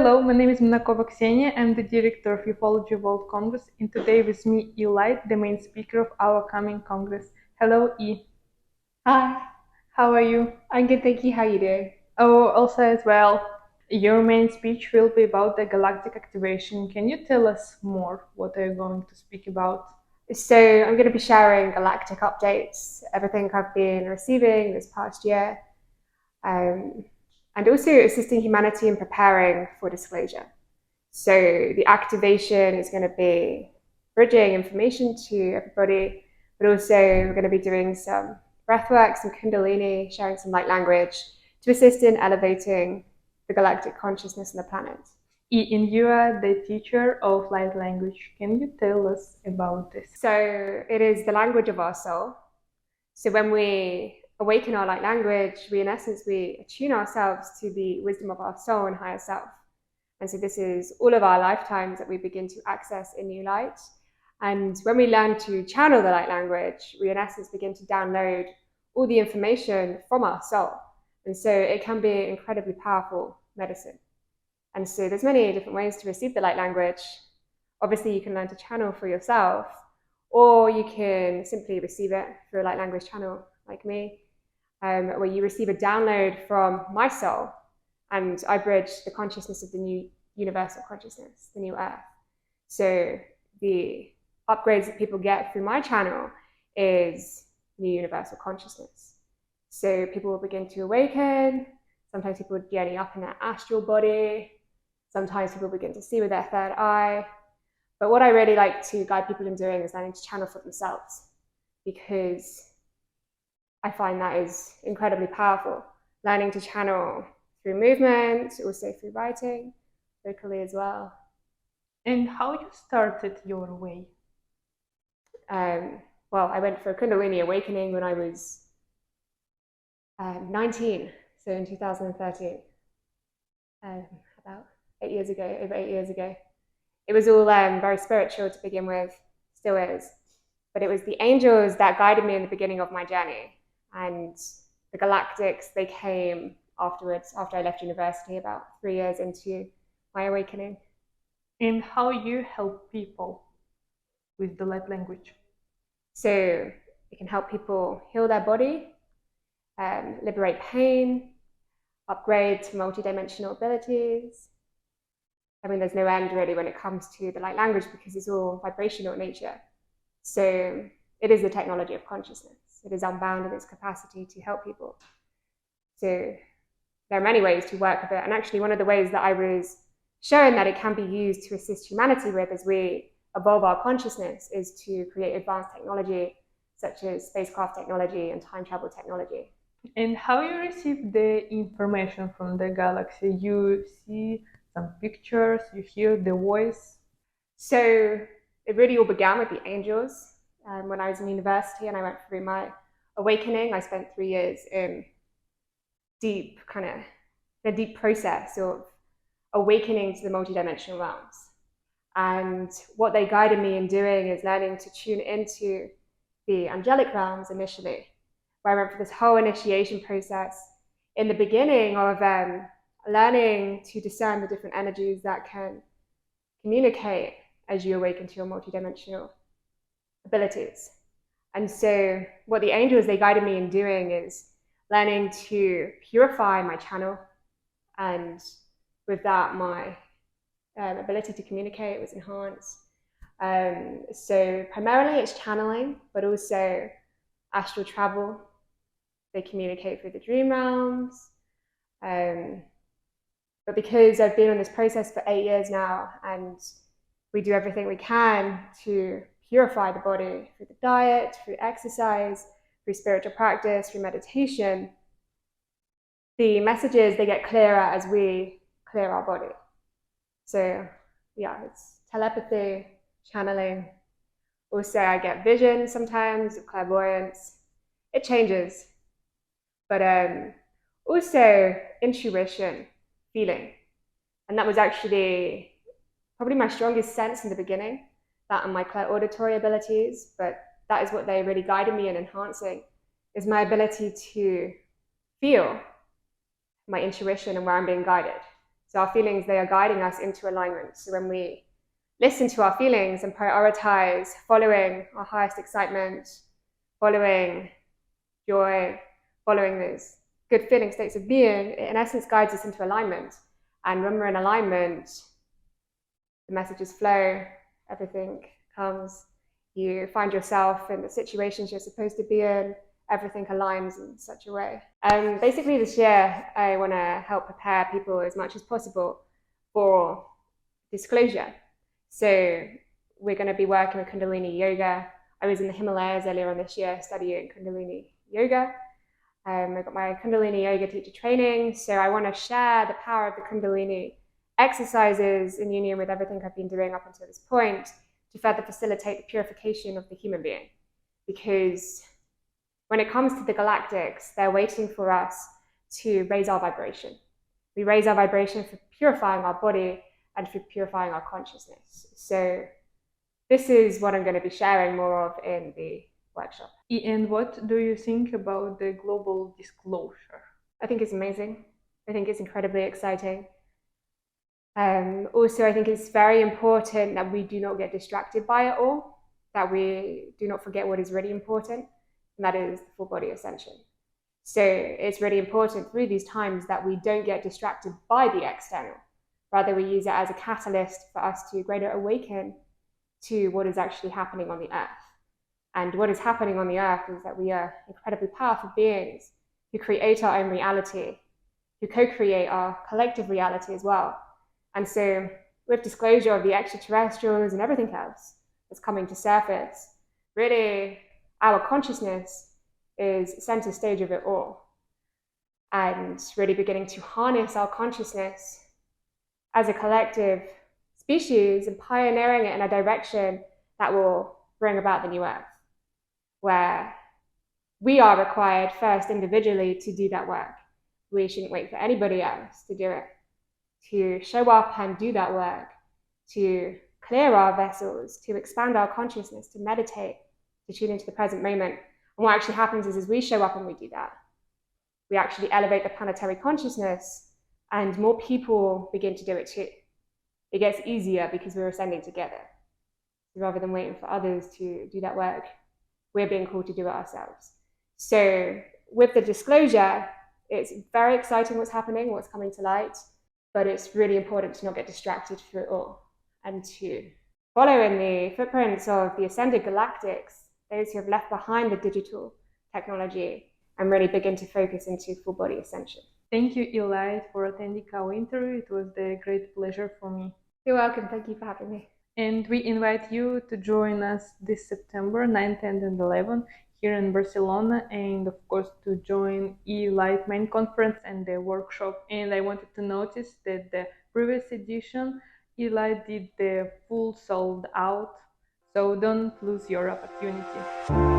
Hello, my name is Manakova Ksenia. I'm the director of Ufology World Congress, and today with me E.light, the main speaker of our coming Congress. Hello, E. Hi, How are you? I'm good, thank you. How are you doing? Oh, also as well. Your main speech will be about the galactic activation. Can you tell us more? What are you going to speak about? So, I'm going to be sharing galactic updates, everything I've been receiving this past year, um, and also assisting humanity in preparing for disclosure. So, the activation is going to be bridging information to everybody, but also we're going to be doing some breathwork, some Kundalini, sharing some light language to assist in elevating the galactic consciousness on the planet. And you are the teacher of light language. Can you tell us about this? So it is the language of our soul. So when we awaken our light language, we in essence, we attune ourselves to the wisdom of our soul and higher self. And so this is all of our lifetimes that we begin to access in E.light. And when we learn to channel the light language, we in essence begin to download all the information from our soul. And so it can be incredibly powerful medicine. And so there's many different ways to receive the light language. Obviously, you can learn to channel for yourself, or you can simply receive it through a light language channel like me, where you receive a download from my soul, and I bridge the consciousness of the new universal consciousness, the new earth. So the upgrades that people get through my channel is new universal consciousness. So people will begin to awaken. Sometimes people are journey up in their astral body. Sometimes people begin to see with their third eye. But what I really like to guide people in doing is learning to channel for themselves, because I find that is incredibly powerful. Learning to channel through movement, also through writing, vocally as well. And how you started your way? Well, I went for a Kundalini awakening when I was 19, so in 2013, about 8 years ago, over 8 years ago. It was all very spiritual to begin with, still is. But it was the angels that guided me in the beginning of my journey. And the galactics, they came afterwards, after I left university, about 3 years into my awakening. And how you help people with the light language? So it can help people heal their body, liberate pain, upgrade to multidimensional abilities. I mean, there's no end really when it comes to the light language, because it's all vibrational in nature. So it is the technology of consciousness. It is unbound in its capacity to help people. So there are many ways to work with it. And actually, one of the ways that I was shown that it can be used to assist humanity with as we evolve our consciousness is to create advanced technology such as spacecraft technology and time travel technology. And how you receive the information from the galaxy? You see some pictures, you hear the voice. So it really all began with the angels. When I was in university and I went through my awakening, I spent 3 years in a deep process of awakening to the multidimensional realms. And what they guided me in doing is learning to tune into the angelic realms initially, where I went through this whole initiation process in the beginning of learning to discern the different energies that can communicate as you awaken to your multidimensional abilities. And so what the angels, they guided me in doing is learning to purify my channel, and with that my ability to communicate was enhanced. So primarily it's channeling, but also astral travel. They communicate through the dream realms. But because I've been on this process for 8 years now, and we do everything we can to purify the body through the diet, through exercise, through spiritual practice, through meditation, the messages, they get clearer as we clear our body. So yeah, it's telepathy, channeling. Also, I get vision sometimes, clairvoyance. It changes. But also intuition, feeling. And that was actually probably my strongest sense in the beginning, that and my clairauditory abilities. But that is what they really guided me in enhancing, is my ability to feel my intuition and where I'm being guided. So our feelings, they are guiding us into alignment. So when we listen to our feelings and prioritize following our highest excitement, following joy, following those good feeling states of being, it in essence guides us into alignment. And when we're in alignment, the messages flow, everything comes. You find yourself in the situations you're supposed to be in, everything aligns in such a way. Basically this year, I want to help prepare people as much as possible for disclosure. So we're going to be working with Kundalini Yoga. I was in the Himalayas earlier on this year studying Kundalini Yoga. I got my Kundalini Yoga teacher training, so I want to share the power of the Kundalini exercises in union with everything I've been doing up until this point to further facilitate the purification of the human being. Because when it comes to the galactics, they're waiting for us to raise our vibration. We raise our vibration for purifying our body and for purifying our consciousness. So this is what I'm going to be sharing more of in the workshop. And what do you think about the global disclosure? I think it's amazing. I think it's incredibly exciting. Also, I think it's very important that we do not get distracted by it all, that we do not forget what is really important, and that is the full body ascension. So it's really important through these times that we don't get distracted by the external. Rather, we use it as a catalyst for us to greater awaken to what is actually happening on the earth. And what is happening on the earth is that we are incredibly powerful beings who create our own reality, who co-create our collective reality as well. And so with disclosure of the extraterrestrials and everything else that's coming to surface, really our consciousness is center stage of it all. And really beginning to harness our consciousness as a collective species and pioneering it in a direction that will bring about the new earth, where we are required first individually to do that work. We shouldn't wait for anybody else to do it, to show up and do that work, to clear our vessels, to expand our consciousness, to meditate, to tune into the present moment. And what actually happens is, as we show up and we do that, we actually elevate the planetary consciousness and more people begin to do it too. It gets easier because we're ascending together. Rather than waiting for others to do that work, we're being called to do it ourselves. So with the disclosure, it's very exciting what's happening, what's coming to light, but it's really important to not get distracted through it all and to follow in the footprints of the ascended galactics, those who have left behind the digital technology, and really begin to focus into full body ascension. Thank you, E.light, for attending our interview. It was a great pleasure for me. You're welcome. Thank you for having me. And we invite you to join us this September 9th, 10th, and 11th here in Barcelona, and of course to join E.light main conference and the workshop. And I wanted to notice that the previous edition E.light did the full sold out, so don't lose your opportunity.